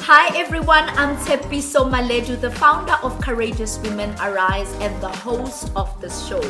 Hi everyone, I'm Tshepiso Maledu, the founder of Courageous Women Arise and the host of this show.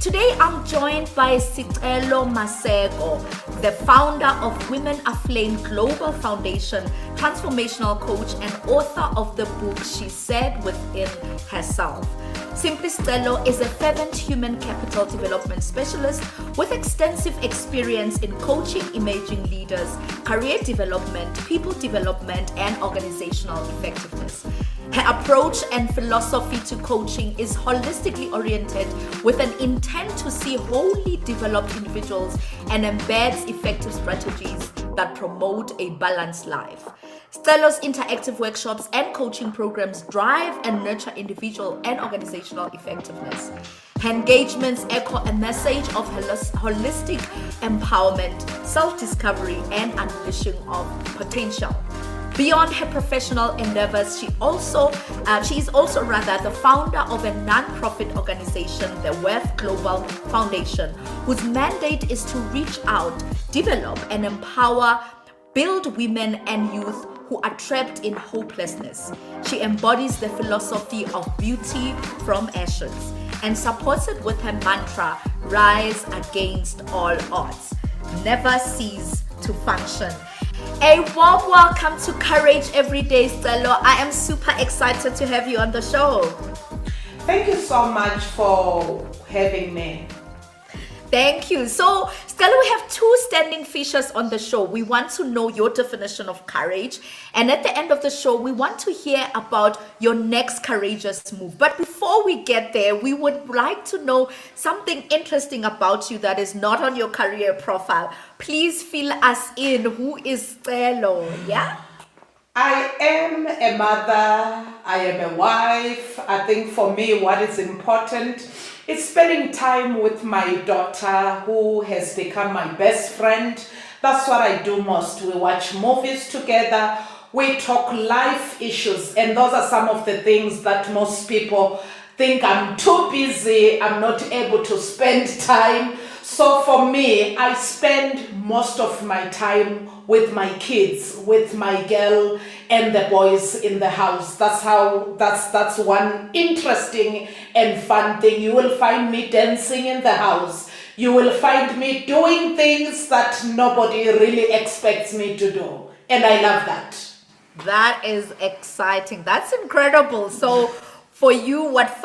Today I'm joined by Sicelo Maseko, the founder of Women Aflame Global Foundation, transformational coach and author of the book She Said Within Herself. Simply Sicelo is a fervent human capital development specialist with extensive experience in coaching emerging leaders, career development, people development, and organizational effectiveness. Her approach and philosophy to coaching is holistically oriented with an intent to see wholly developed individuals and embeds effective strategies that promote a balanced life. Stella's interactive workshops and coaching programs drive and nurture individual and organizational effectiveness. Her engagements echo a message of holistic empowerment, self-discovery, and unleashing of potential. Beyond her professional endeavors, she is also the founder of a non-profit organization, the Women Global Foundation, whose mandate is to reach out, develop, and empower, build women and youth who are trapped in hopelessness. She embodies the philosophy of beauty from ashes and supports it with her mantra, rise against all odds, never cease to function. A warm welcome to Courage Everyday, Sicelo. I am super excited to have you on the show. Thank you so much for having me. Thank you. So, Sicelo, we have two standing features on the show. We want to know your definition of courage. And at the end of the show, we want to hear about your next courageous move. But before we get there, we would like to know something interesting about you that is not on your career profile. Please fill us in. Who is Sicelo? Yeah? I am a mother, I am a wife. I think for me what is important is spending time with my daughter who has become my best friend. That's what I do most. We watch movies together, we talk life issues, and those are some of the things that most people think I'm too busy, I'm not able to spend time. So for me, I spend most of my time with my kids, with my girl and the boys in the house. That's one interesting and fun thing. You will find me dancing in the house. You will find me doing things that nobody really expects me to do. And I love that. That is exciting. That's incredible. So for you, what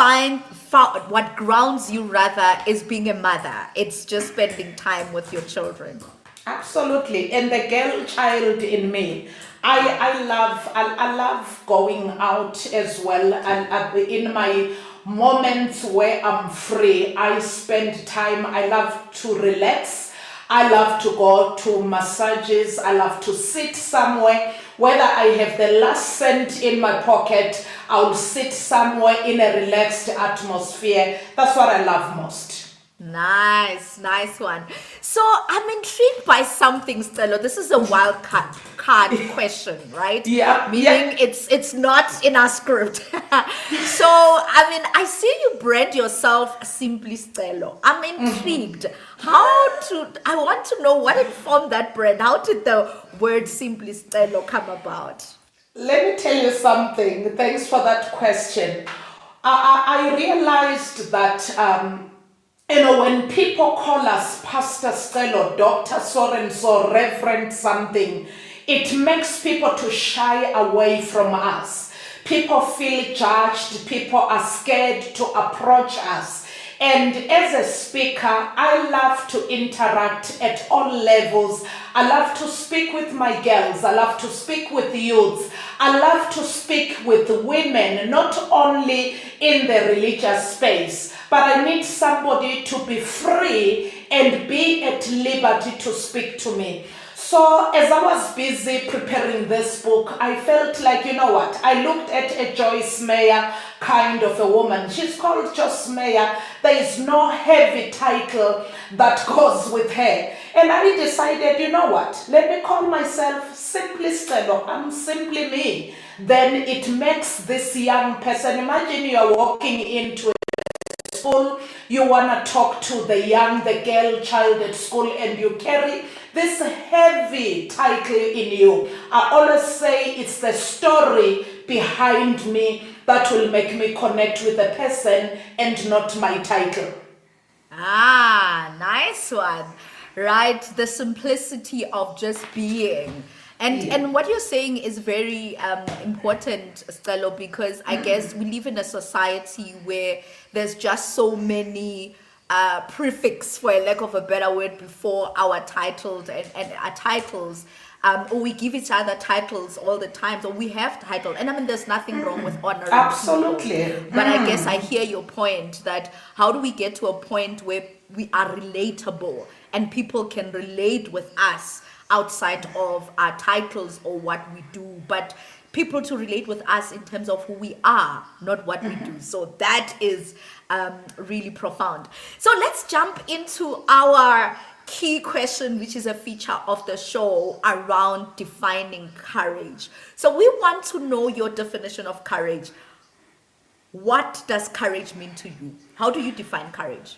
grounds you rather is being a mother. It's just spending time with your children. Absolutely. And the girl child in me, I love going out as well. And in my moments where I'm free, I spend time. I love to relax. I love to go to massages. I love to sit somewhere. Whether I have the last cent in my pocket, I'll sit somewhere in a relaxed atmosphere. That's what I love most. Nice one. So I'm intrigued by something, Sicelo. This is a wild card question, right? Yeah. Meaning it's not in our script. So I see you brand yourself Simply Sicelo. I'm intrigued. I want to know what informed that brand. How did the word Simply Sicelo come about? Let me tell you something. Thanks for that question. I realized that when people call us Pastor Sicelo, Dr. So-and-so, Reverend something, it makes people to shy away from us. People feel judged. People are scared to approach us. And as a speaker, I love to interact at all levels. I love to speak with my girls. I love to speak with youths. I love to speak with women, not only in the religious space, but I need somebody to be free and be at liberty to speak to me. So as I was busy preparing this book, I felt like, you know what, I looked at a Joyce Meyer kind of a woman. She's called Joyce Meyer. There is no heavy title that goes with her. And I decided, you know what, let me call myself Simply Sicelo. I'm simply me. Then it makes this young person, imagine you are walking into a school, you want to talk to the girl child at school, and you carry this heavy title in you. I always say it's the story behind me that will make me connect with the person and not my title. Ah, nice one. Right, the simplicity of just being. And what you're saying is very important, Sicelo, because I guess we live in a society where there's just so many prefix, for a lack of a better word, before our titles and our titles. Or we give each other titles all the time. So we have titles. And I mean, there's nothing wrong with honoring Absolutely. people. But I guess I hear your point that how do we get to a point where we are relatable and people can relate with us outside of our titles or what we do, but people to relate with us in terms of who we are, not what we do. So that is really profound. So let's jump into our key question, which is a feature of the show around defining courage. So we want to know your definition of courage. What does courage mean to you? How do you define courage?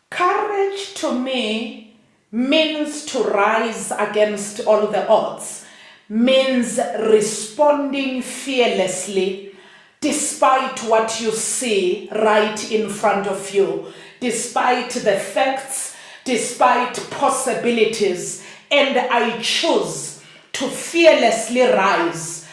Courage to me means to rise against all the odds, means responding fearlessly despite what you see right in front of you, despite the facts, despite possibilities, and I choose to fearlessly rise,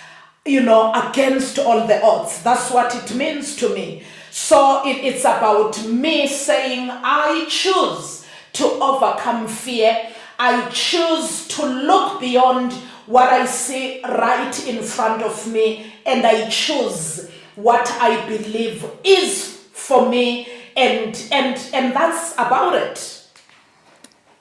against all the odds. That's what it means to me. So it's about me saying, I choose to overcome fear. I choose to look beyond what I see right in front of me, and I choose what I believe is for me, and that's about it.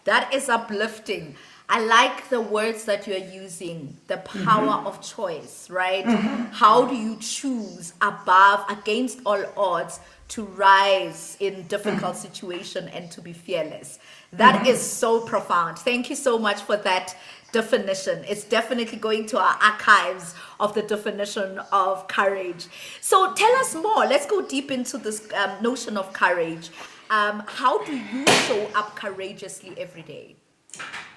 That is uplifting. I like the words that you're using, the power of choice, right? How do you choose against all odds, to rise in difficult situation and to be fearless? That is so profound. Thank you so much for that definition. It's definitely going to our archives of the definition of courage. So tell us more. Let's go deep into this notion of courage. How do you show up courageously every day?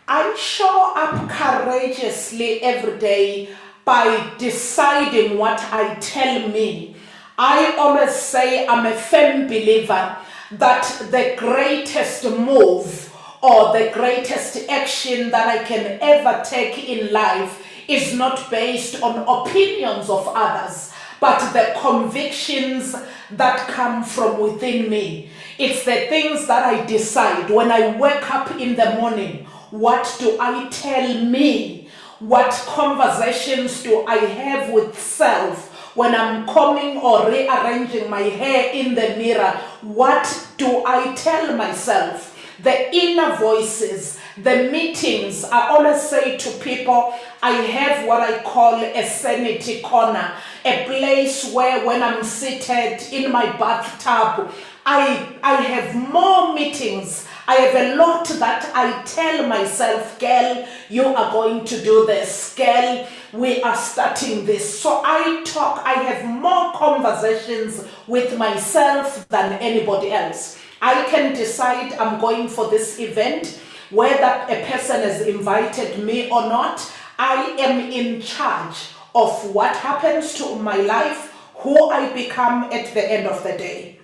I show up courageously every day by deciding what I tell me. I always say I'm a firm believer that the greatest move or the greatest action that I can ever take in life is not based on opinions of others, but the convictions that come from within me. It's the things that I decide when I wake up in the morning. What do I tell me? What conversations do I have with self when I'm combing or rearranging my hair in the mirror? What do I tell myself? The inner voices, the meetings. I always say to people, I have what I call a sanity corner, a place where when I'm seated in my bathtub, I have more meetings. I have a lot that I tell myself, girl, you are going to do this. Girl, we are starting this. So I have more conversations with myself than anybody else. I can decide I'm going for this event, whether a person has invited me or not. I am in charge of what happens to my life, who I become at the end of the day.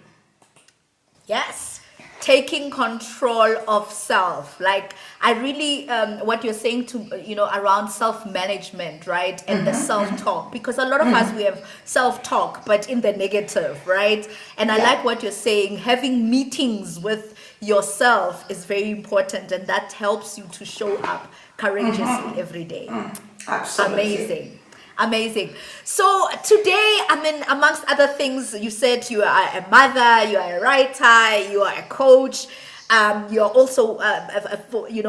Yes, taking control of self. Like, I really, what you're saying to, around self-management, right? And the self-talk, because a lot of us, we have self-talk, but in the negative, right? And I like what you're saying, having meetings with yourself is very important, and that helps you to show up courageously every day. Absolutely. Amazing. So today, amongst other things, you said you are a mother, you are a writer, you are a coach, you're also,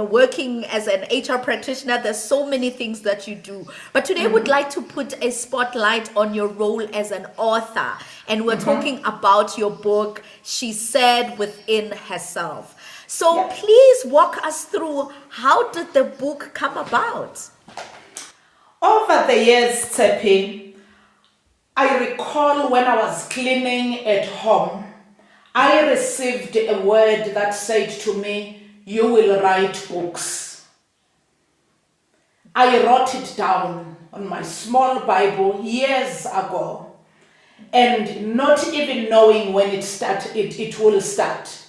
working as an HR practitioner. There's so many things that you do. But today, I would like to put a spotlight on your role as an author. And we're talking about your book, She Said Within Herself. So please walk us through, how did the book come about? Over the years, Tshepi, I recall when I was cleaning at home, I received a word that said to me, you will write books. I wrote it down on my small Bible years ago, and not even knowing when it will start.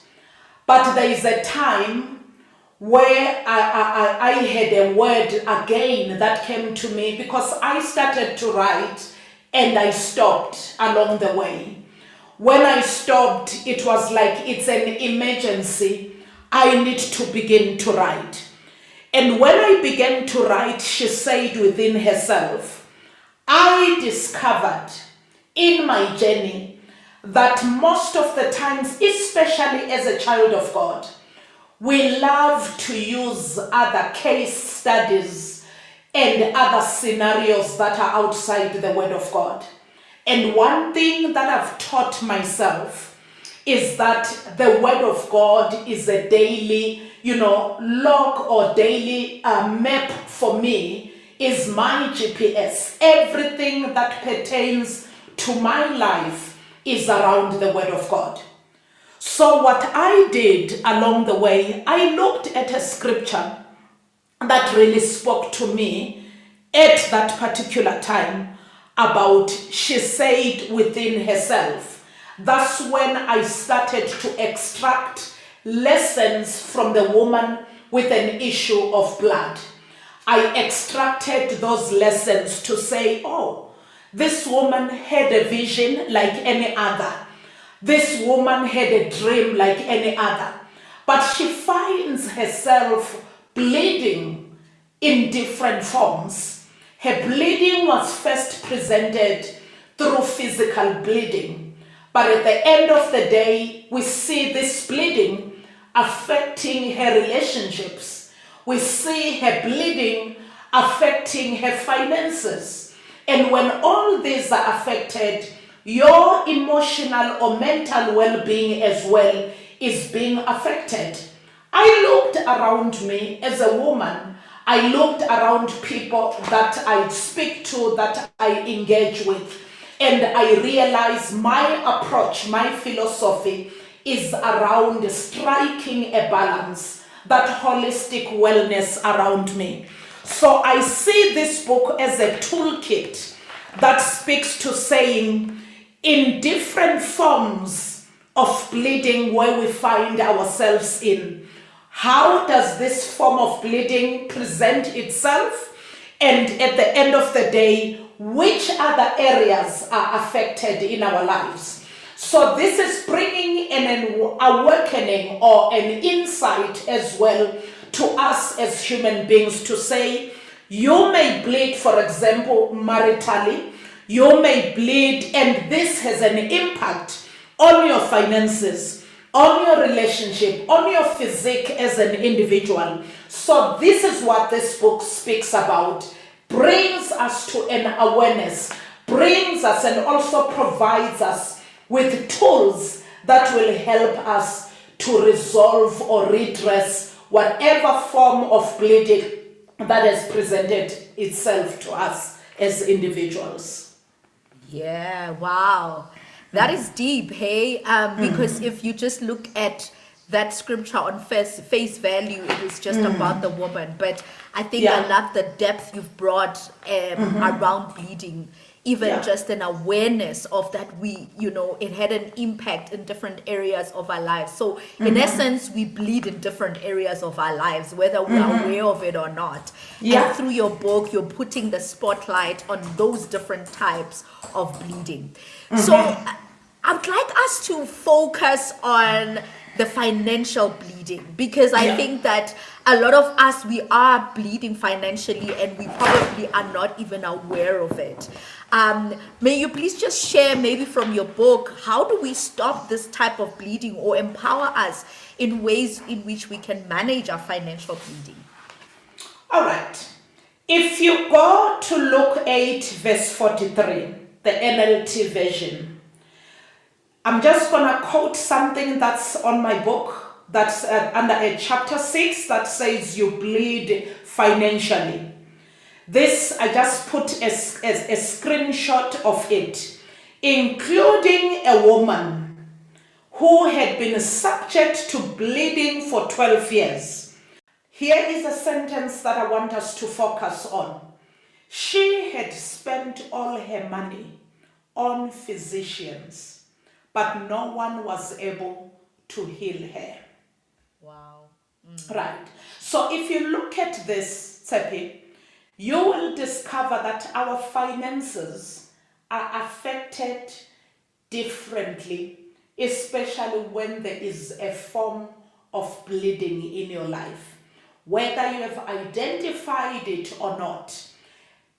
But there is a time where I had a word again that came to me, because I started to write and I stopped along the way. When I stopped, it was like it's an emergency. I need to begin to write. And when I began to write, she said within herself, I discovered in my journey that most of the times, especially as a child of God, we love to use other case studies and other scenarios that are outside the Word of God. And one thing that I've taught myself is that the Word of God is a daily, log or daily map for me, is my GPS. Everything that pertains to my life is around the Word of God. So what I did along the way, I looked at a scripture that really spoke to me at that particular time about, she said within herself. That's when I started to extract lessons from the woman with an issue of blood. I extracted those lessons to say, oh, this woman had a vision like any other. This woman had a dream like any other. But she finds herself bleeding in different forms. Her bleeding was first presented through physical bleeding. But at the end of the day, we see this bleeding affecting her relationships. We see her bleeding affecting her finances. And when all these are affected, your emotional or mental well-being as well is being affected. I looked around me as a woman. I looked around people that I speak to, that I engage with, and I realized my approach, my philosophy is around striking a balance, that holistic wellness around me. So I see this book as a toolkit that speaks to saying, in different forms of bleeding where we find ourselves in, how does this form of bleeding present itself? And at the end of the day, which other areas are affected in our lives? So this is bringing an awakening or an insight as well to us as human beings to say, you may bleed, for example, maritally. You may bleed, and this has an impact on your finances, on your relationship, on your physique as an individual. So this is what this book speaks about, brings us to an awareness, brings us and also provides us with tools that will help us to resolve or redress whatever form of bleeding that has presented itself to us as individuals. Yeah, wow. That is deep, hey? Because if you just look at that scripture on face value, it is just about the woman. But I think I love the depth you've brought around bleeding. Even just an awareness of that it had an impact in different areas of our lives. So in essence, we bleed in different areas of our lives, whether we are aware of it or not. And through your book, you're putting the spotlight on those different types of bleeding. So I'd like us to focus on the financial bleeding, because I think that a lot of us, we are bleeding financially and we probably are not even aware of it. May you please just share maybe from your book, how do we stop this type of bleeding or empower us in ways in which we can manage our financial bleeding? All right. If you go to Luke 8 verse 43, the NLT version, I'm just going to quote something that's on my book, that's under a chapter 6 that says you bleed financially. This, I just put a screenshot of it, including a woman who had been subject to bleeding for 12 years. Here is a sentence that I want us to focus on. She had spent all her money on physicians, but no one was able to heal her. Wow. Right. So if you look at this, Tshepi, you will discover that our finances are affected differently, especially when there is a form of bleeding in your life. Whether you have identified it or not,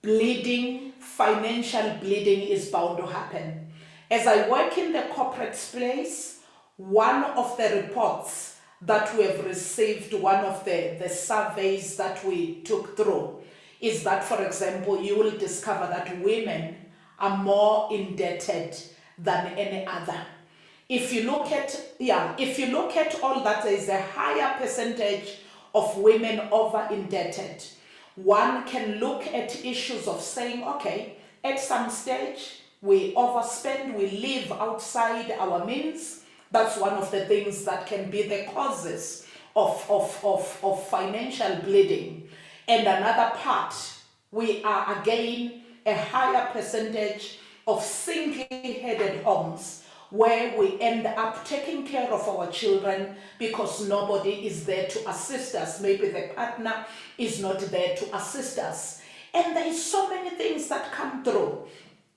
bleeding, financial bleeding is bound to happen. As I work in the corporate space, one of the reports that we have received, one of the surveys that we took through, is that, for example, you will discover that women are more indebted than any other. If you look at all that, there is a higher percentage of women over indebted. One can look at issues of saying, okay, at some stage we overspend, we live outside our means. That's one of the things that can be the causes of financial bleeding. And another part, we are again a higher percentage of single-headed homes where we end up taking care of our children because nobody is there to assist us. Maybe the partner is not there to assist us. And there is so many things that come through.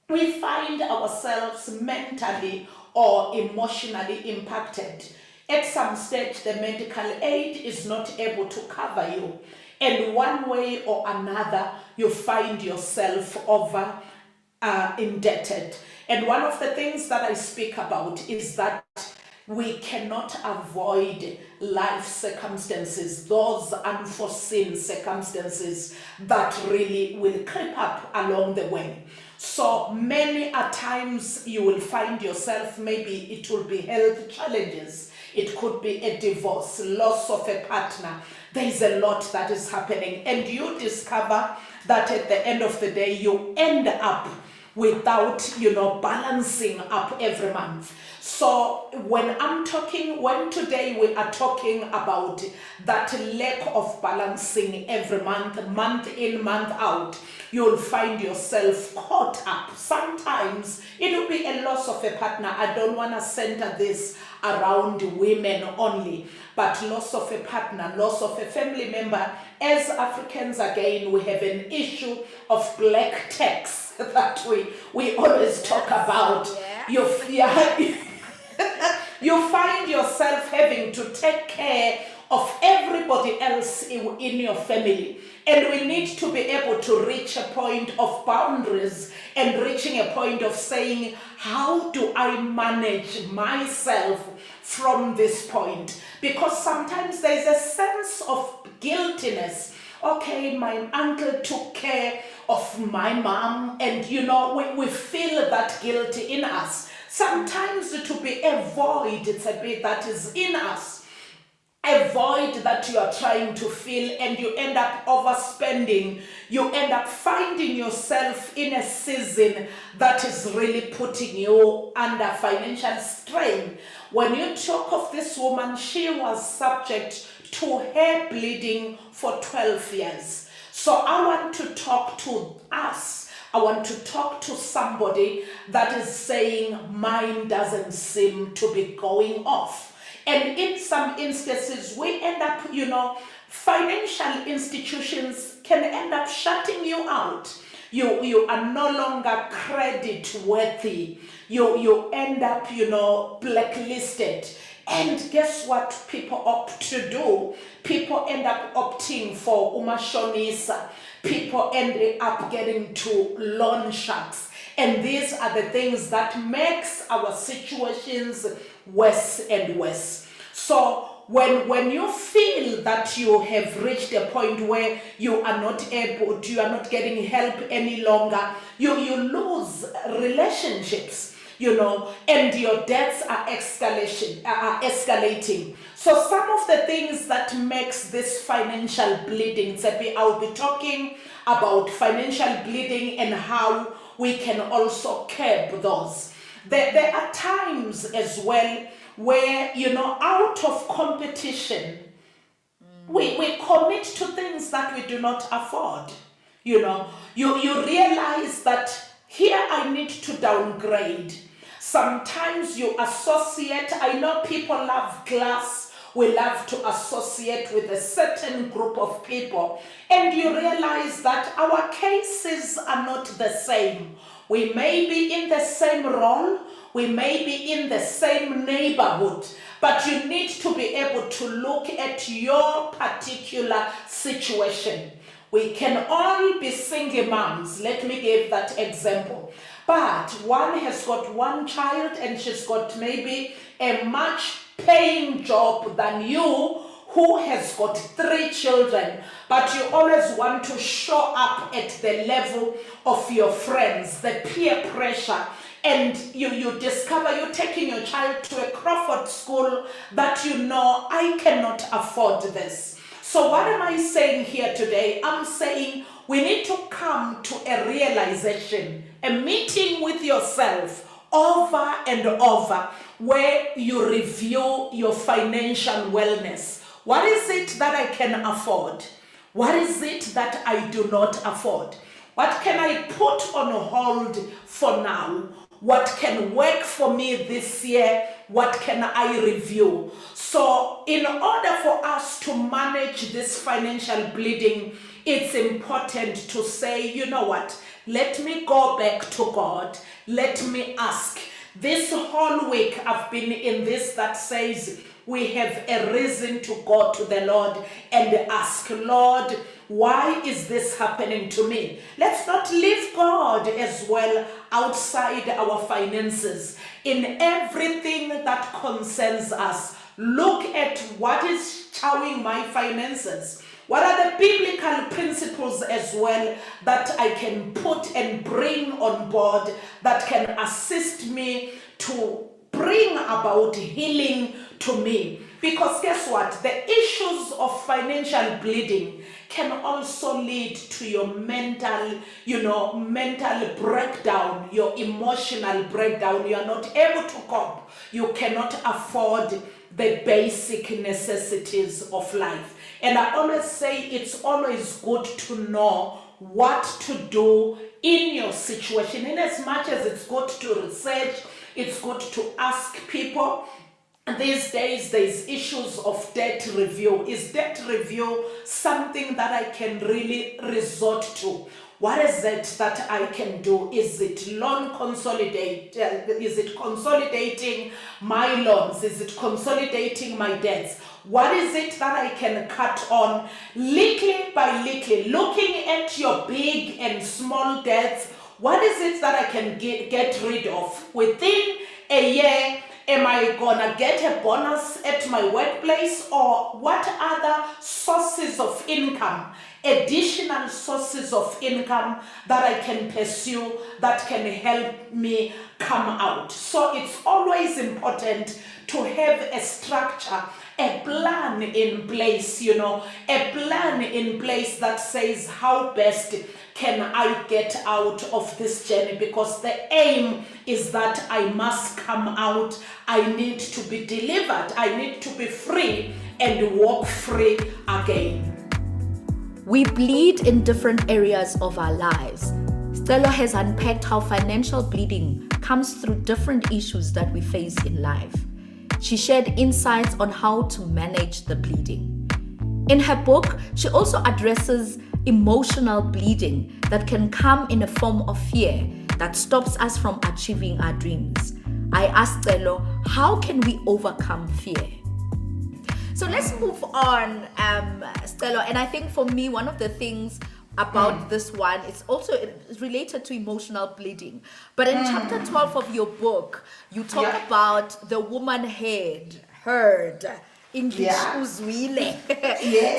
We find ourselves mentally or emotionally impacted. At some stage, the medical aid is not able to cover you. And one way or another, you find yourself over indebted. And one of the things that I speak about is that we cannot avoid life circumstances, those unforeseen circumstances that really will creep up along the way. So many a times you will find yourself, maybe it will be health challenges, it could be a divorce, loss of a partner. There is a lot that is happening, and you discover that at the end of the day you end up without balancing up every month. So when today we are talking about that lack of balancing every month in, month out, you'll find yourself caught up. Sometimes it will be a loss of a partner. I don't want to center this around women only, but loss of a partner, loss of a family member. As Africans, again, we have an issue of black tax that we always talk about. You find yourself having to take care of everybody else in your family. And we need to be able to reach a point of boundaries and reaching a point of saying, how do I manage myself from this point? Because sometimes there's a sense of guiltiness. Okay, my uncle took care of my mom, and we feel that guilt in us. Sometimes to be a void, it's a bit that is in us, a void that you are trying to fill, and you end up overspending. You end up finding yourself in a season that is really putting you under financial strain. When you talk of this woman, she was subject to hair bleeding for 12 years. So I want to talk to us. I want to talk to somebody that is saying, mine doesn't seem to be going off. And in some instances, we end up, financial institutions can end up shutting you out. You are no longer credit worthy. You end up, blacklisted. And guess what people opt to do? People end up opting for umashonisa. People end up getting to loan sharks. And these are the things that makes our situations worse and worse. So when you feel that you have reached a point where you are not getting help any longer, you lose relationships. And your debts are escalating. So some of the things that makes this financial bleeding, I'll be talking about financial bleeding and how we can also curb those. There are times as well where, out of competition, we commit to things that we do not afford. You realize that here I need to downgrade. Sometimes you associate, I know people love class, we love to associate with a certain group of people, and you realize that our cases are not the same. We may be in the same role, we may be in the same neighborhood, but you need to be able to look at your particular situation. We can all be single moms. Let me give that example. But one has got one child and she's got maybe a much paying job than you, who has got 3 children, but you always want to show up at the level of your friends, the peer pressure, and you discover you're taking your child to a Crawford school that I cannot afford this. So what am I saying here today? I'm saying we need to come to a realization, a meeting with yourself over and over, where you review your financial wellness. What is it that I can afford? What is it that I do not afford? What can I put on hold for now? What can work for me this year? What can I review? So in order for us to manage this financial bleeding, it's important to say, you know what? Let me go back to God. Let me ask. This whole week I've been in this that says we have a reason to go to the Lord and ask, Lord, why is this happening to me? Let's not leave God as well outside our finances. In everything that concerns us, look at what is chowing my finances. What are the biblical principles as well that I can put and bring on board that can assist me to bring about healing to me? Because guess what? The issues of financial bleeding can also lead to your mental breakdown, your emotional breakdown. You are not able to cope. You cannot afford the basic necessities of life. And I always say it's always good to know what to do in your situation. In as much as it's good to research, it's good to ask people. These days, there's issues of debt review. Is debt review something that I can really resort to? What is it that I can do? Is it loan consolidate? Is it consolidating my loans? Is it consolidating my debts? What is it that I can cut on little by little? Looking at your big and small debts, what is it that I can get rid of? Within a year, am I gonna get a bonus at my workplace, or what other sources of income, additional sources of income that I can pursue that can help me come out? So it's always important to have a structure, a plan in place, a plan in place that says how best can I get out of this journey, because the aim is that I must come out. I need to be delivered. I need to be free and walk free again. We bleed in different areas of our lives. Tshepiso has unpacked how financial bleeding comes through different issues that we face in life. She shared insights on how to manage the bleeding. In her book, she also addresses emotional bleeding that can come in a form of fear that stops us from achieving our dreams. I asked Tshepiso, how can we overcome fear? So let's move on, Tshepiso. And I think for me, one of the things about this one, it's related to emotional bleeding. But in chapter 12 of your book, you talk about the woman heard. English uzwile.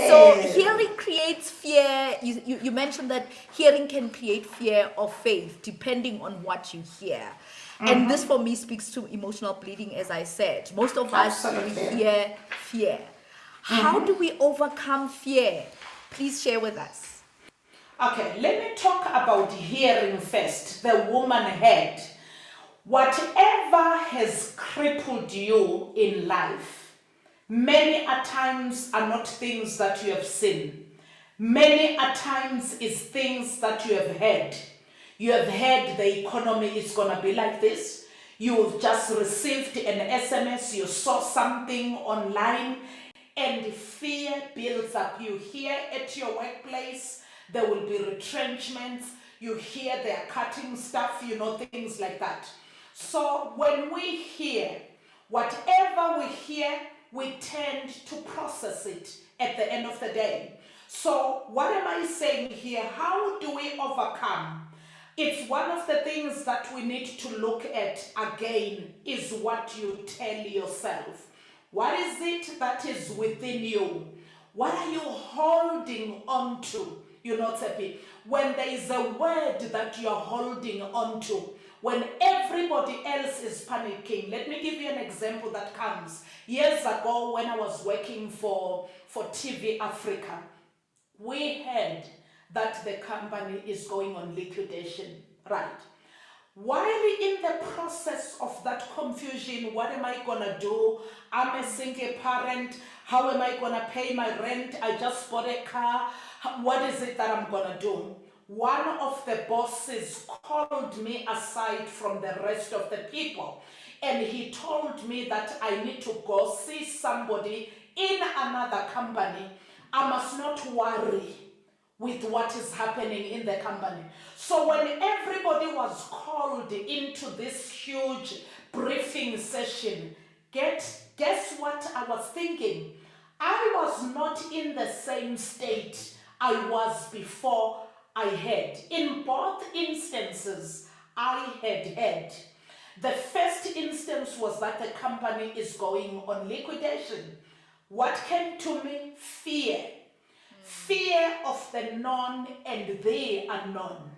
So hearing creates fear. You mentioned that hearing can create fear or faith depending on what you hear. And this for me speaks to emotional bleeding, as I said. Most of us, we hear fear. How do we overcome fear? Please share with us. Okay, let me talk about hearing first. The woman heard. Whatever has crippled you in life, many a times are not things that you have seen. Many a times is things that you have heard. You have heard the economy is going to be like this. You've just received an SMS, you saw something online, and fear builds up. You hear at your workplace there will be retrenchments. You hear they're cutting stuff, things like that. So when we hear, whatever we hear, we tend to process it at the end of the day. So what am I saying here? How do we overcome? It's one of the things that we need to look at again is what you tell yourself. What is it that is within you? What are you holding on to? Tshepi, when there is a word that you're holding on to, when everybody else is panicking. Let me give you an example that comes. Years ago, when I was working for TV Africa, we heard that the company is going on liquidation, right? While in the process of that confusion, what am I gonna do? I'm a single parent. How am I gonna pay my rent? I just bought a car. What is it that I'm gonna do? One of the bosses called me aside from the rest of the people, and he told me that I need to go see somebody in another company. I must not worry with what is happening in the company. So when everybody was called into this huge briefing session, guess what I was thinking? I was not in the same state I was before I had. In both instances, I had. The first instance was that the company is going on liquidation. What came to me? Fear. Fear of the known and the unknown.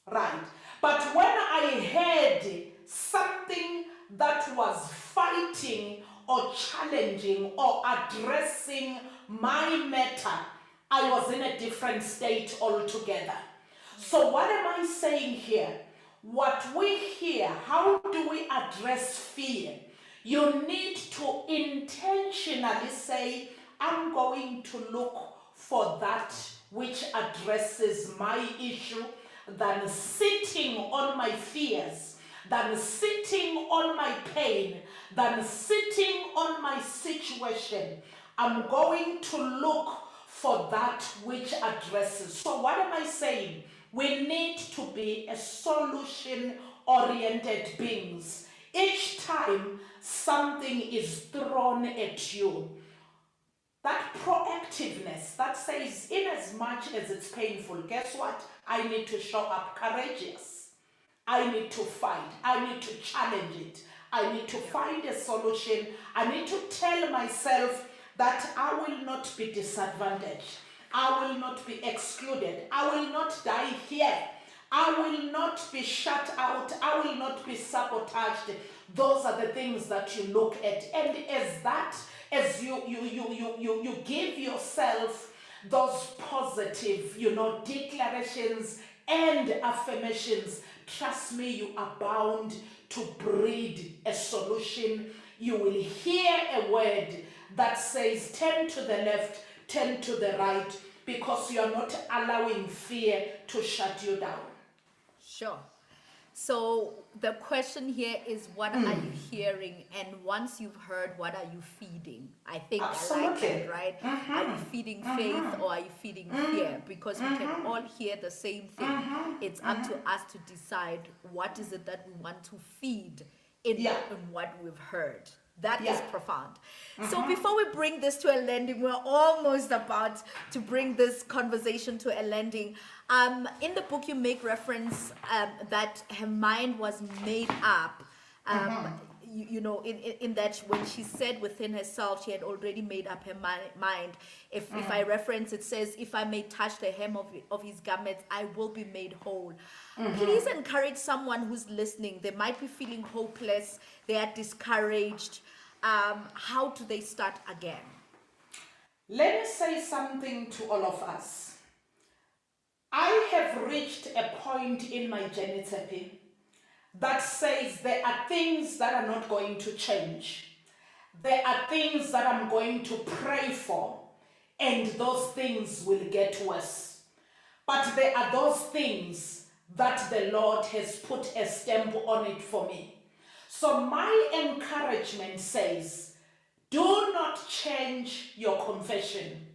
Right. But when I heard something that was fighting or challenging or addressing my matter, I was in a different state altogether. So what am I saying here? What we hear, how do we address fear? You need to intentionally say, I'm going to look for that which addresses my issue than sitting on my fears, than sitting on my pain, than sitting on my situation. I'm going to look for that which addresses. So what am I saying? We need to be a solution-oriented beings. Each time something is thrown at you, that proactiveness that says, in as much as it's painful, guess what? I need to show up courageous. I need to fight. I need to challenge it. I need to find a solution. I need to tell myself that I will not be disadvantaged. I will not be excluded. I will not die here. I will not be shut out. I will not be sabotaged. Those are the things that you look at. And as you give yourself those positive, declarations and affirmations, trust me, you are bound to breed a solution. You will hear a word that says, turn to the left, turn to the right, because you are not allowing fear to shut you down. Sure. So the question here is, what are you hearing? And once you've heard, what are you feeding? I think Absolutely. I like it, right? Are you feeding faith or are you feeding fear? Because we can all hear the same thing. It's up to us to decide what is it that we want to feed in what we've heard. That is profound. So before we bring this to a landing, we're almost about to bring this conversation to a landing. In the book, you make reference that her mind was made up. In that when she said within herself, she had already made up her mind. If I reference, it says, if I may touch the hem of his garments, I will be made whole. Please encourage someone who's listening. They might be feeling hopeless. They are discouraged. How do they start again? Let me say something to all of us. I have reached a point in my journey, Tshepi, that says there are things that are not going to change. There are things that I'm going to pray for, and those things will get worse. But there are those things that the Lord has put a stamp on it for me. So my encouragement says, do not change your confession.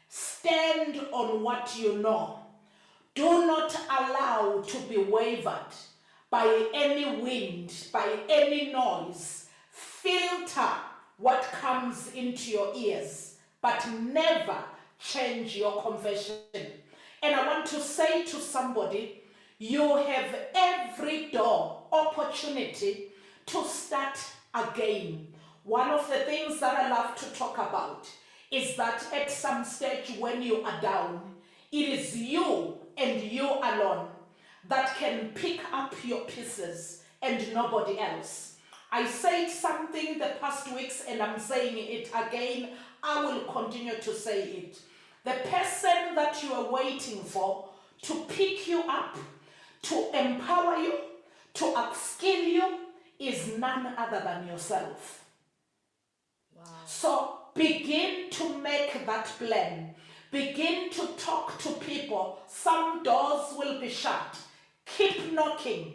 Stand on what you know. Do not allow to be wavered by any wind, by any noise. Filter what comes into your ears, but never change your confession. And I want to say to somebody, you have every door opportunity to start again. One of the things that I love to talk about is that at some stage when you are down, it is you and you alone that can pick up your pieces and nobody else. I said something the past weeks and I'm saying it again. I will continue to say it. The person that you are waiting for to pick you up, to empower you, to upskill you is none other than yourself. Wow. So begin to make that plan. Begin to talk to people. Some doors will be shut. Keep knocking.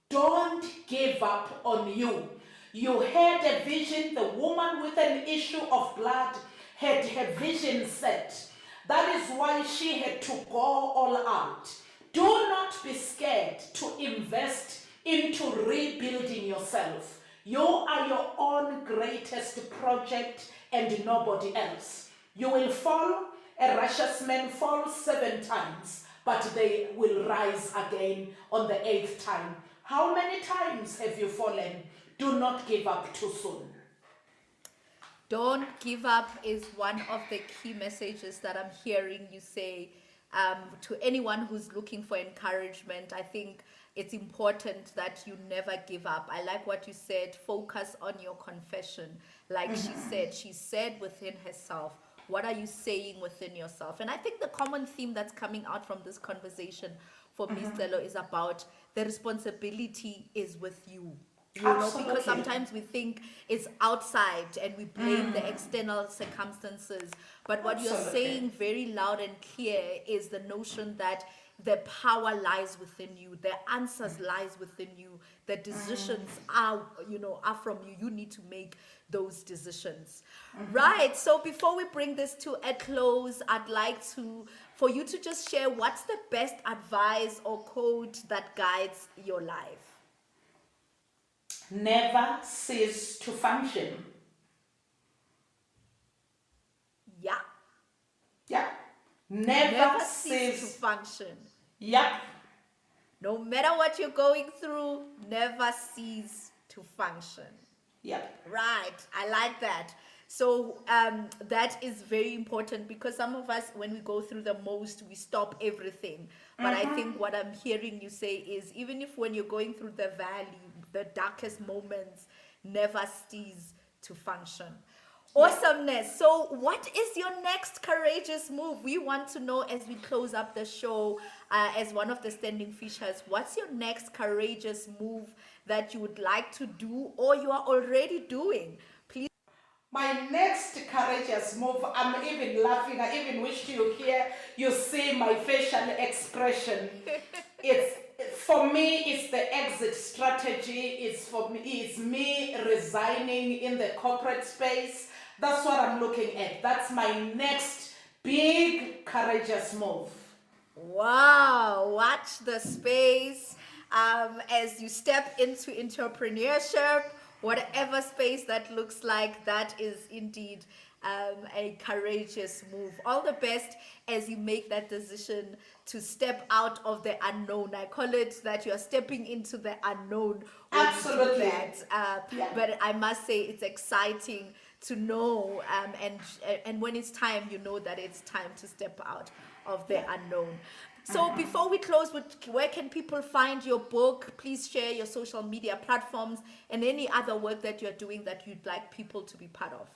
Don't give up on you. You had a vision. The woman with an issue of blood had her vision set. That is why she had to go all out. Do not be scared to invest into rebuilding yourself. You are your own greatest project and nobody else. You will fall. A righteous man falls 7 times, but they will rise again on the 8th time. How many times have you fallen? Do not give up too soon. Don't give up is one of the key messages that I'm hearing you say to anyone who's looking for encouragement. I think it's important that you never give up. I like what you said. Focus on your confession. Like she said within herself, what are you saying within yourself? And I think the common theme that's coming out from this conversation for me, Sicelo, is about the responsibility is with you. You know, because sometimes we think it's outside and we blame the external circumstances. But what you're saying very loud and clear is the notion that the power lies within you, the answers lies within you, the decisions are from you. You need to make those decisions. Right. So before we bring this to a close, I'd like for you to just share what's the best advice or quote that guides your life. Never cease to function. Yeah. Yeah. Never cease to function. Yeah. No matter what you're going through, never cease to function. Yep. Right. I like that. So that is very important because some of us, when we go through the most, we stop everything. But I think what I'm hearing you say is even if when you're going through the valley, the darkest moments, never cease to function. Awesomeness. So what is your next courageous move? We want to know as we close up the show as one of the standing features, what's your next courageous move that you would like to do or you are already doing? Please. My next courageous move, I'm even laughing. I even wish you see my facial expression. For me, it's the exit strategy. It's me resigning in the corporate space. That's what I'm looking at. That's my next big courageous move. Wow, watch the space as you step into entrepreneurship, whatever space that looks like. That is indeed a courageous move. All the best as you make that decision to step out of the unknown. I call it that you are stepping into the unknown. Absolutely. But I must say it's exciting to know and when it's time, you know that it's time to step out of the unknown. So before we close, where can people find your book? Please share your social media platforms and any other work that you're doing that you'd like people to be part of.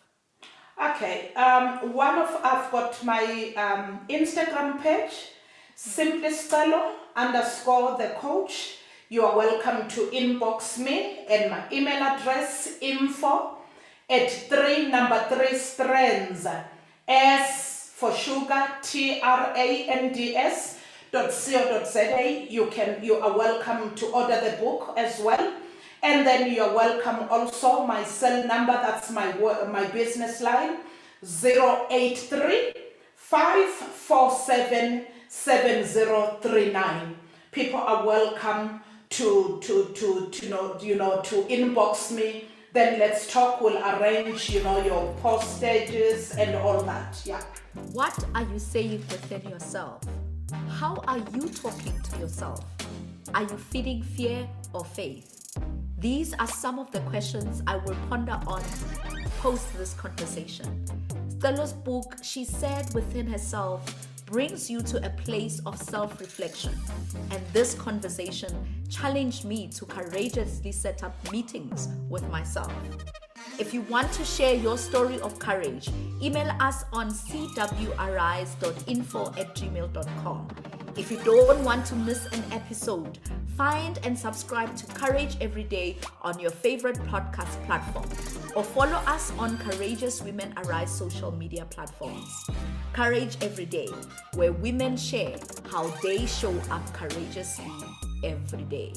Okay, I've got my Instagram page, simply Sicelo _ the coach. you are welcome to inbox me, and my email address info@3 S for sugar, TRANDS.co.za. You are welcome to order the book as well. And then you are welcome also my cell number, that's my business line, 083-547-7039. People are welcome to inbox me. Then let's talk. We'll arrange, your postages and all that. Yeah. What are you saying within yourself? How are you talking to yourself? Are you feeding fear or faith? These are some of the questions I will ponder on post this conversation. Stella's book, She Said Within Herself, brings you to a place of self-reflection. And this conversation challenged me to courageously set up meetings with myself. If you want to share your story of courage, email us on cwarise.info@gmail.com. If you don't want to miss an episode, find and subscribe to Courage Every Day on your favorite podcast platform, or follow us on Courageous Women Arise social media platforms. Courage Every Day, where women share how they show up courageously every day.